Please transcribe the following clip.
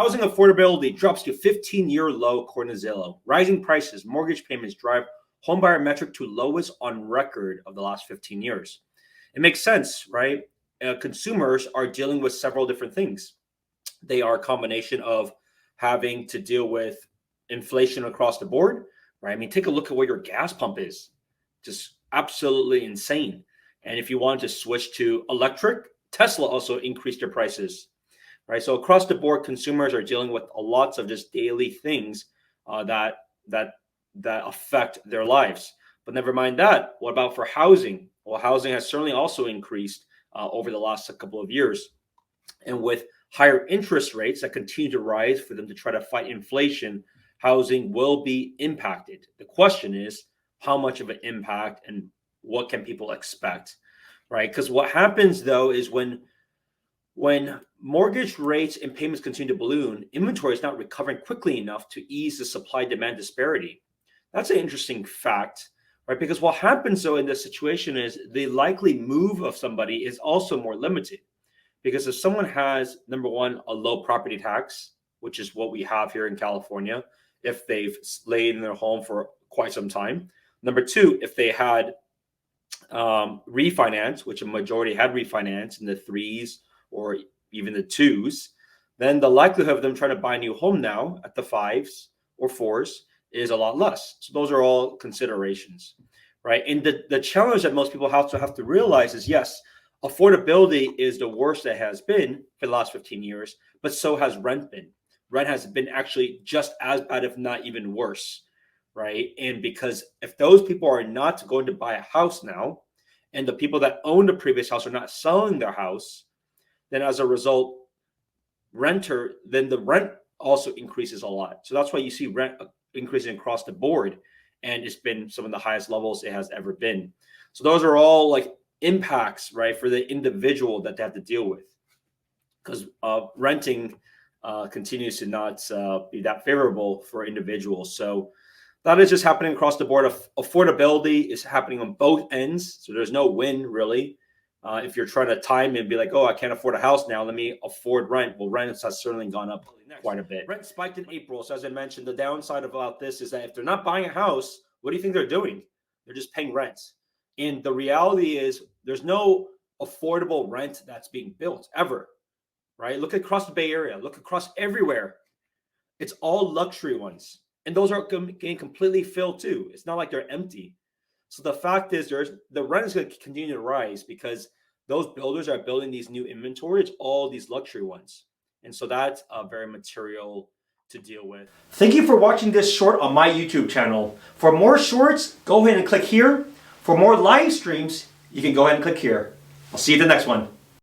housing affordability drops to 15-year low according to Zillow. Rising prices, mortgage payments drive homebuyer metric to lowest on record of the last 15 years. It makes sense, right? Consumers are dealing with several different things. They are a combination of having to deal with inflation across the board, right? I mean, take a look at where your gas pump is. Just absolutely insane. And if you want to switch to electric, Tesla also increased their prices, right? So across the board, consumers are dealing with lots of just daily things that affect their lives. But never mind that. What about for housing? Well, housing has certainly also increased over the last couple of years. And with higher interest rates that continue to rise for them to try to fight inflation, housing will be impacted. The question is, how much of an impact and what can people expect, right? Because what happens though is when mortgage rates and payments continue to balloon, inventory is not recovering quickly enough to ease the supply-demand disparity. That's an interesting fact, right? Because what happens though in this situation is the likely move of somebody is also more limited. Because if someone has, number one, a low property tax, which is what we have here in California, if they've laid in their home for quite some time. Number two, if they had refinance, which a majority had refinance in the 3s or even the 2s, then the likelihood of them trying to buy a new home now at the 5s or 4s is a lot less. So those are all considerations, right? And the challenge that most people have to realize is, yes, affordability is the worst it has been for the last 15 years, but so has rent been. Rent has been actually just as bad, if not even worse, right? And because if those people are not going to buy a house now, and the people that owned the previous house are not selling their house, then as a result, the rent also increases a lot. So that's why you see rent increasing across the board, and it's been some of the highest levels it has ever been. So those are all like impacts, right, for the individual that they have to deal with, because renting continues to not be that favorable for individuals. So that is just happening across the board. Affordability is happening on both ends. So there's no win really. If you're trying to time and be like, oh, I can't afford a house now, let me afford rent. Well, rent has certainly gone up quite a bit. Rent spiked in April. So as I mentioned, the downside about this is that if they're not buying a house, what do you think they're doing? They're just paying rent. And the reality is there's no affordable rent that's being built ever, right? Look across the Bay Area, look across everywhere. It's all luxury ones. And those are getting completely filled too. It's not like they're empty. So the fact is the rent is going to continue to rise because those builders are building these new inventories, all these luxury ones. And so that's very material to deal with. Thank you for watching this short on my YouTube channel. For more shorts, go ahead and click here. For more live streams, you can go ahead and click here. I'll see you in the next one.